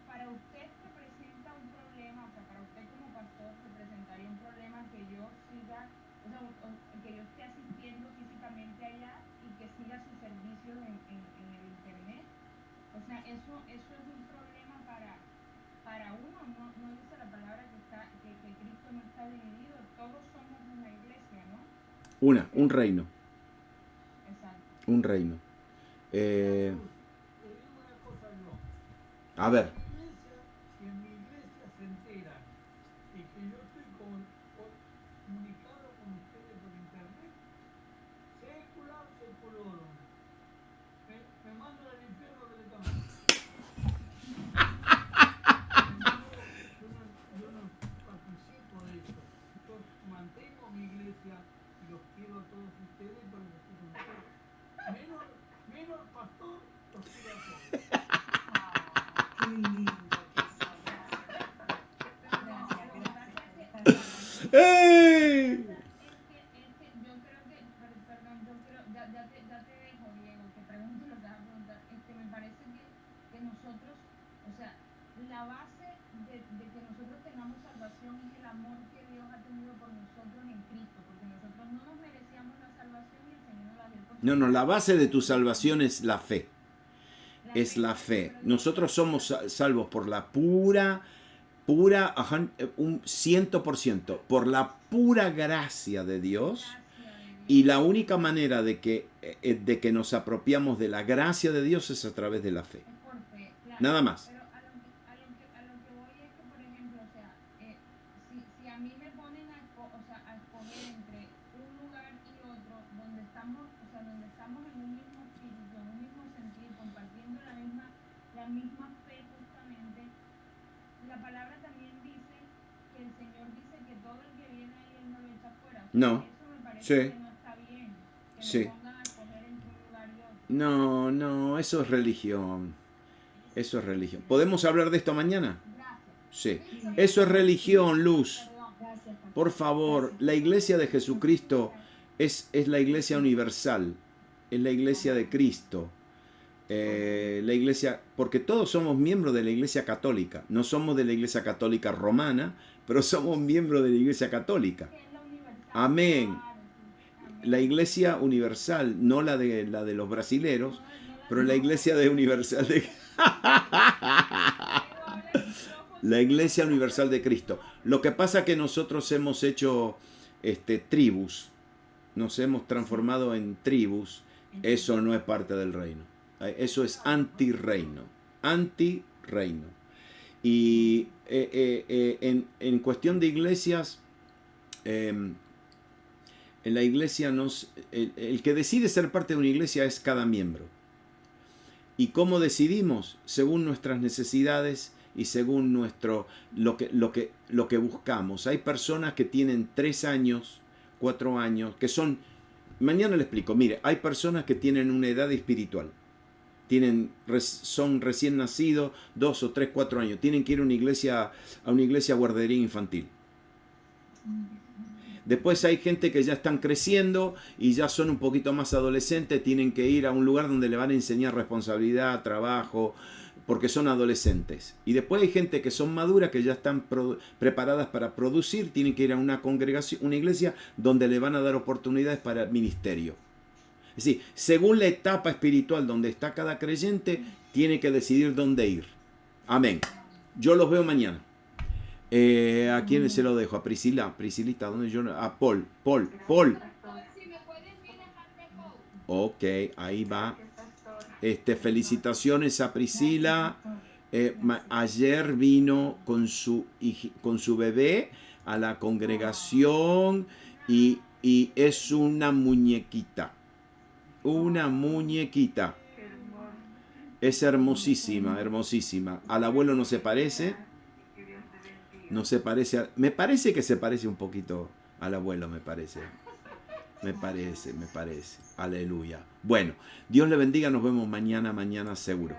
Speaker 3: Para usted representa un problema, o sea, para usted como pastor o sea, que yo esté asistiendo físicamente allá y que siga sus servicios en el internet. O sea, eso es un problema para uno. No dice la palabra que Cristo no está dividido. Todos somos una iglesia, ¿no?
Speaker 1: Un reino.
Speaker 3: Exacto.
Speaker 1: Un reino.
Speaker 2: Te digo una cosa yo.
Speaker 1: A ver.
Speaker 2: Si en mi iglesia se enteran de que yo estoy comunicado con ustedes por internet, sécula seculorum, me mandan al infierno directamente. Yo no participo de esto. Yo mantengo mi iglesia y los quiero a todos ustedes para que estén con ustedes. Menos el pastor, los quiero a todos.
Speaker 4: Qué lindo que
Speaker 3: Gracias.
Speaker 1: ¡Ey!
Speaker 3: Yo creo que, perdón, ya te dejo, Diego, que pregunte lo que vas a preguntar. Me parece que nosotros, o sea, la base de que nosotros tengamos salvación es el amor que Dios ha tenido por nosotros en Cristo, porque nosotros no nos merecíamos la salvación y el Señor nos la dio por
Speaker 1: No, la base de tu salvación es la fe. Es la fe.
Speaker 3: Pero
Speaker 1: Nosotros somos salvos por la pura, un 100%, por la pura gracia de Dios.
Speaker 3: gracia de Dios.
Speaker 1: Y la única manera de que nos apropiamos de la gracia de Dios es a través de la fe.
Speaker 3: Es por fe, claro.
Speaker 1: Nada más.
Speaker 3: Pero a lo que voy es que, por ejemplo, o sea, si a mí me ponen a escoger entre un lugar y otro, donde estamos en un mismo espíritu, en un mismo sentir, compartiendo la misma fe justamente, la palabra también dice que el Señor dice que todo el que viene ahí Él no lo echa fuera. O sea,
Speaker 1: No.
Speaker 3: eso me parece
Speaker 1: Sí.
Speaker 3: que no está bien, que
Speaker 1: Sí.
Speaker 3: me pongan a escoger entre un lugar y otro.
Speaker 1: No, eso es religión. Eso es religión. ¿Podemos hablar de esto mañana?
Speaker 3: Gracias.
Speaker 1: Sí. Eso es religión, Luz.
Speaker 3: Perdón.
Speaker 4: Gracias, pastor.
Speaker 1: Por favor, la iglesia de Jesucristo es la iglesia universal. Es la iglesia de Cristo. La iglesia, porque todos somos miembros de la iglesia católica. No somos de la iglesia católica romana, pero somos miembros de la iglesia católica.
Speaker 3: Que es la universal.
Speaker 1: Amén.
Speaker 3: Claro, sí. Amén.
Speaker 1: La iglesia universal, no la de los brasileros, pero la iglesia universal de la iglesia universal de Cristo. Lo que pasa es que nosotros hemos hecho tribus, nos hemos transformado en tribus. Eso no es parte del reino. Eso es antirreino. Antirreino. Y en cuestión de iglesias, en la iglesia el que decide ser parte de una iglesia es cada miembro. ¿Y cómo decidimos? Según nuestras necesidades y según lo que buscamos. Hay personas que tienen 3 años, 4 años, que son... Mañana le explico. Mire, hay personas que tienen una edad espiritual. Son recién nacidos, 2 o 3, 4 años. Tienen que ir a una iglesia guardería infantil. Después hay gente que ya están creciendo y ya son un poquito más adolescentes, tienen que ir a un lugar donde le van a enseñar responsabilidad, trabajo, porque son adolescentes. Y después hay gente que son maduras, que ya están preparadas para producir, tienen que ir a una congregación, una iglesia donde le van a dar oportunidades para el ministerio. Es decir, según la etapa espiritual donde está cada creyente, tiene que decidir dónde ir. Amén. Yo los veo mañana. ¿A quién se lo dejo? A Priscilita, ¿dónde yo? A Paul.
Speaker 3: Si me pueden bien dejarme Paul.
Speaker 1: Ok, ahí va. Felicitaciones a Priscila. Ayer vino con su bebé a la congregación y es una muñequita. Una muñequita. Es hermosísima, hermosísima. Al abuelo no se parece. No se parece. Me parece que se parece un poquito al abuelo, me parece. Me parece. Aleluya. Bueno, Dios le bendiga. Nos vemos mañana seguro.